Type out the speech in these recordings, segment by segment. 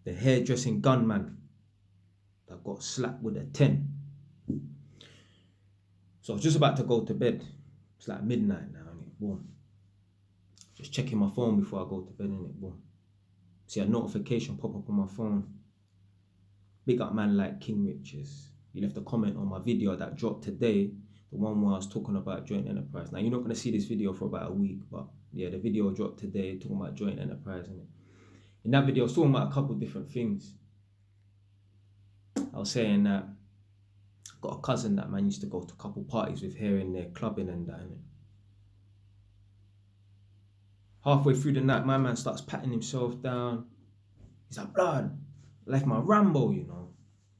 the hairdressing gunman that got slapped with a 10. So I was just about to go to bed. It's like midnight now, innit? Boom. Just checking my phone before I go to bed, innit? Boom. See a notification pop up on my phone. Big up man like King Riches. He left a comment on my video that dropped today, the one where I was talking about joint enterprise. Now you're not going to see this video for about a week, but yeah, the video dropped today talking about joint enterprise, innit? In that video I was talking about a couple of different things. I was saying that I've got a cousin that man used to go to a couple parties with here and there, clubbing and that, innit? Halfway through the night, my man starts patting himself down. He's like, blood, left my Rambo, you know.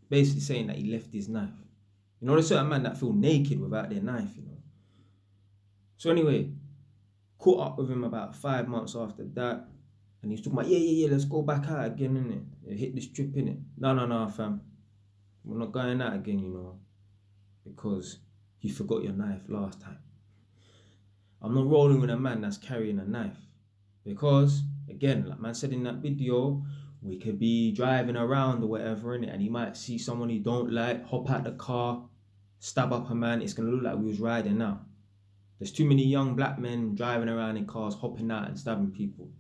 Basically saying that he left his knife. You know, there's certain men that feel naked without their knife, you know. So anyway, caught up with him about 5 months after that. And he's talking about, yeah, let's go back out again, innit? Hit the strip, innit? No, fam. We're not going out again, you know. Because you forgot your knife last time. I'm not rolling with a man that's carrying a knife. Because, again, like man said in that video, we could be driving around or whatever, innit? And he might see someone he don't like, hop out the car, stab up a man. It's going to look like we was riding out. There's too many young black men driving around in cars, hopping out and stabbing people.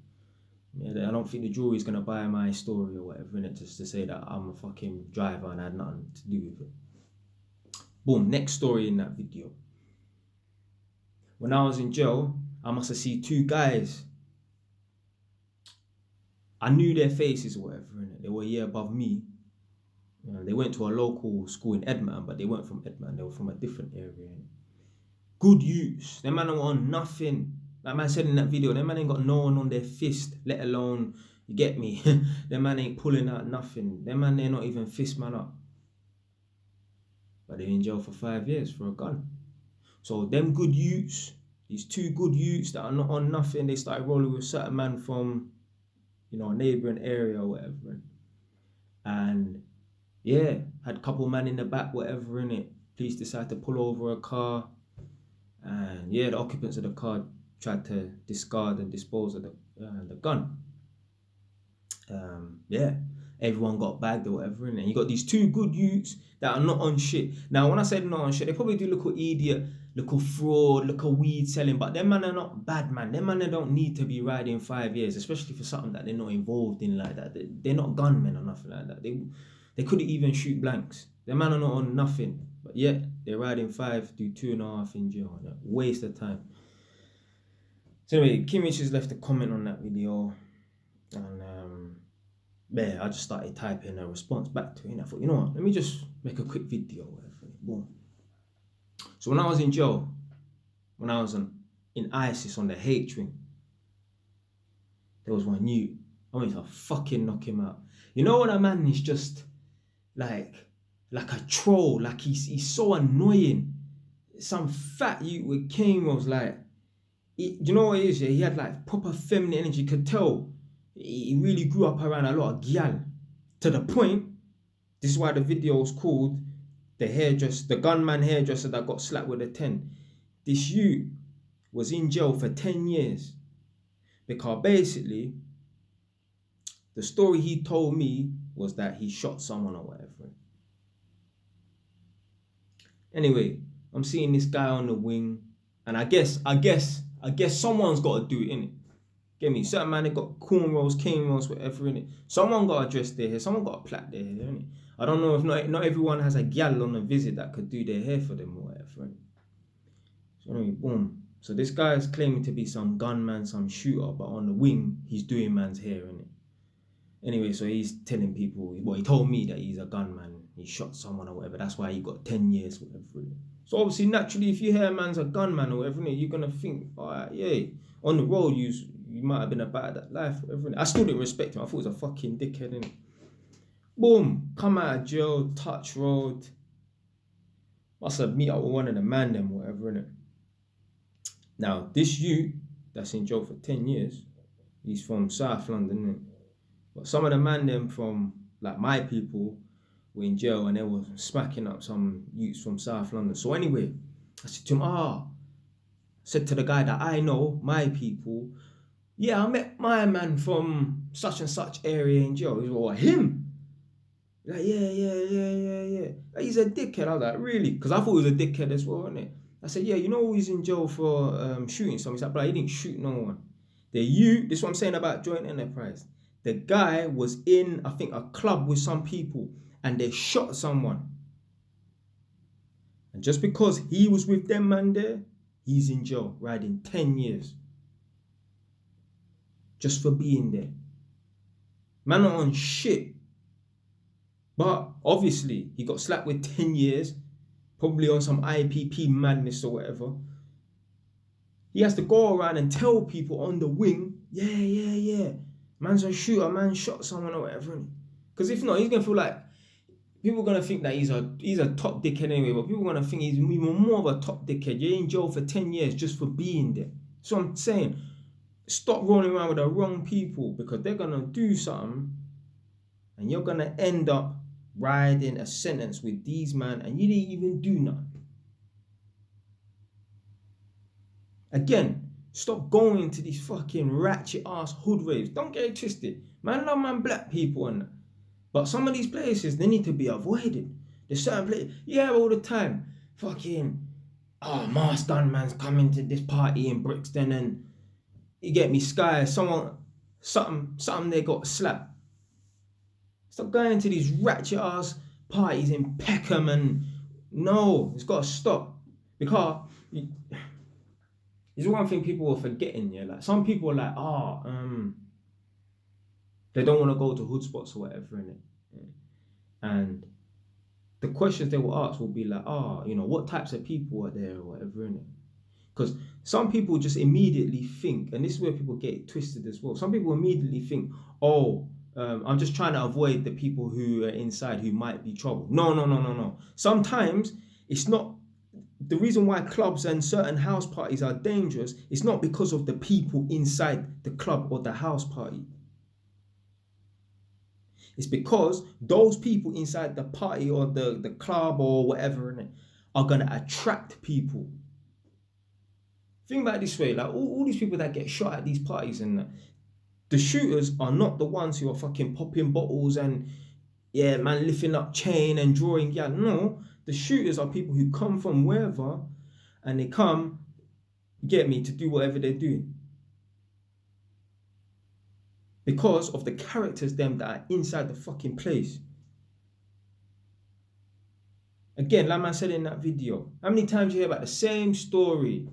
Yeah, I don't think the jury's going to buy my story or whatever, innit? Just to say that I'm a fucking driver and I had nothing to do with it. Boom, next story in that video. When I was in jail, I must have seen two guys. I knew their faces or whatever, innit? They were a year above me. You know, they went to a local school in Edmonton, but they weren't from Edmonton. They were from a different area. Innit? Good use. Them man were on nothing. Like man said in that video, them man ain't got no one on their fist, let alone, you get me? Them man ain't pulling out nothing. Them man, they're not even fist man up. But they're in jail for 5 years for a gun. So them good youths, these two good youths that are not on nothing, they started rolling with certain man from, you know, a neighbouring area or whatever. And yeah, had a couple man in the back, whatever, innit? Police decided to pull over a car. And yeah, the occupants of the car tried to discard and dispose of the gun. Yeah, everyone got bagged or whatever, innit? And you got these two good youths that are not on shit. Now, when I say not on shit, they probably do look an idiot, look a fraud, look a weed selling, but them man are not bad, man. Them man they don't need to be riding 5 years, especially for something that they're not involved in like that. They're not gunmen or nothing like that. They couldn't even shoot blanks. Them man are not on nothing, but yet they're riding 5, do 2.5 in jail. Waste of time. So anyway, Kim Richards left a comment on that video, and yeah, I just started typing a response back to it. And I thought, you know what, let me just make a quick video. Boom. So when I was in jail, when I was in ISIS on the H wing, there was one youth. I wanted to fucking knock him out. You know when a man is just like a troll, like he's so annoying. Some fat youth with cane was like, you know what it is? Yeah, he had like proper feminine energy. Could tell he really grew up around a lot of gyal. To the point, this is why the video was called the gunman hairdresser that got slapped with a 10. This youth was in jail for 10 years because basically the story he told me was that he shot someone or whatever. Anyway, I'm seeing this guy on the wing, and I guess someone's got to do it, innit? Get me? Certain man, they got cornrows, cane rolls, whatever, innit? Someone got to dress their hair. Someone got to plait their hair, innit? I don't know if not everyone has a gal on a visit that could do their hair for them or whatever, innit? So anyway, boom. So this guy is claiming to be some gunman, some shooter, but on the wing, he's doing man's hair, innit? Anyway, so he's telling people, well, he told me that he's a gunman. He shot someone or whatever. That's why he got 10 years, whatever, innit? So obviously, naturally, if you hear a man's a gunman or whatever, innit, you're going to think, all right, yeah, on the road, you might have been about that life, whatever, innit? I still didn't respect him. I thought he was a fucking dickhead, innit? Boom, come out of jail, touch road. Must have meet up with one of the man them, whatever, innit? Now, this youth that's in jail for 10 years, he's from South London, innit? But some of the man them from, like, my people were in jail and they were smacking up some youths from South London. So anyway, I said to him, said to the guy that I know, my people, yeah, I met my man from such and such area in jail. He's like, what, him? Like, yeah. Like, he's a dickhead. I was like, really? Because I thought he was a dickhead as well, innit? I said, yeah, you know he's in jail for shooting someone. He's like, but he didn't shoot no one. This is what I'm saying about joint enterprise. The guy was in, I think, a club with some people and they shot someone. And just because he was with them man there, he's in jail, riding 10 years. Just for being there. Man not on shit. But obviously, he got slapped with 10 years, probably on some IPP madness or whatever. He has to go around and tell people on the wing, yeah. Man's a shooter, man shot someone or whatever. Because if not, he's going to feel like, people are going to think that he's a top dickhead anyway, but people are going to think he's even more of a top dickhead. You're in jail for 10 years just for being there. So I'm saying, stop rolling around with the wrong people, because they're going to do something and you're going to end up riding a sentence with these man and you didn't even do nothing. Again, stop going to these fucking ratchet ass hood raves. Don't get it twisted. Man, love man black people and that. But some of these places, they need to be avoided. There's certain places, all the time. Fucking, Mars Gunman's coming to this party in Brixton and you get me, Sky, something they got slapped. Stop going to these ratchet ass parties in Peckham and no, it's got to stop. Because it's one thing people are forgetting, yeah. Like some people are like, they don't want to go to hood spots or whatever, innit? Yeah. And the questions they will ask will be like, what types of people are there or whatever, innit? Because some people just immediately think, and this is where people get it twisted as well. Some people immediately think, I'm just trying to avoid the people who are inside who might be trouble. No. Sometimes it's not. The reason why clubs and certain house parties are dangerous is not because of the people inside the club or the house party. It's because those people inside the party or the club or whatever are going to attract people. Think about it this way, like all these people that get shot at these parties and that, the shooters are not the ones who are fucking popping bottles and man lifting up chain and drawing. No, the shooters are people who come from wherever and they come, get me, to do whatever they're doing. Because of the characters them that are inside the fucking place. Again, like man said in that video, how many times you hear about the same story?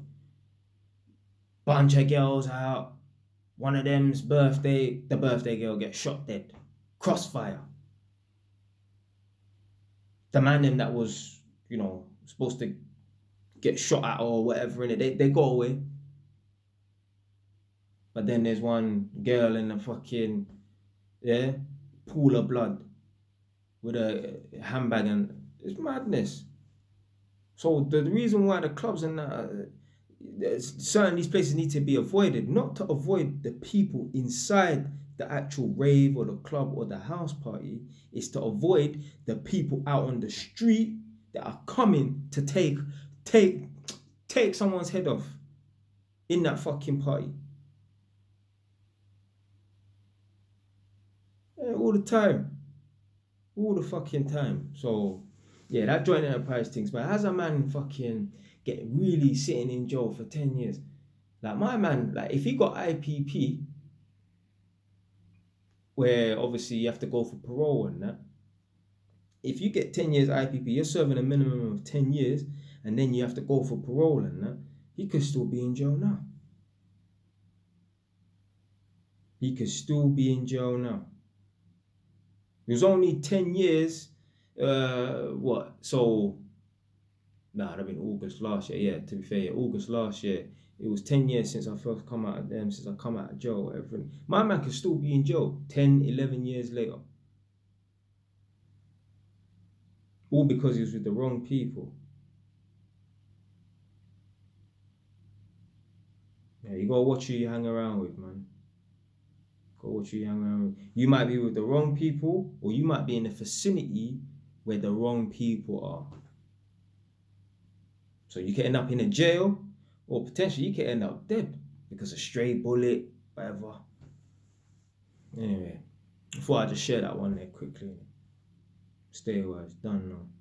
Bunch of girls out, one of them's birthday, the birthday girl gets shot dead. Crossfire. The man them that was, supposed to get shot at or whatever, they go away. But then there's one girl in a fucking, pool of blood with a handbag, and it's madness. So the reason why the clubs and certain these places need to be avoided, not to avoid the people inside the actual rave or the club or the house party, is to avoid the people out on the street that are coming to take someone's head off in that fucking party. All the time. All the fucking time. So, that joint enterprise things, but as a man fucking get really sitting in jail for 10 years, like my man, like if he got IPP, where obviously you have to go for parole and that, if you get 10 years IPP, you're serving a minimum of 10 years, and then you have to go for parole and that, he could still be in jail now. He could still be in jail now. It was only 10 years, So, that'd have been August last year. Yeah, to be fair, August last year. It was 10 years since I first come out of them, since I come out of jail, whatever. My man could still be in jail 10, 11 years later. All because he was with the wrong people. Yeah, you gotta watch who you hang around with, man. You might be with the wrong people, or you might be in a vicinity where the wrong people are. So you can end up in a jail, or potentially you can end up dead because of stray bullet, whatever. Anyway, I thought I'd just share that one there quickly. Stay wise, done now.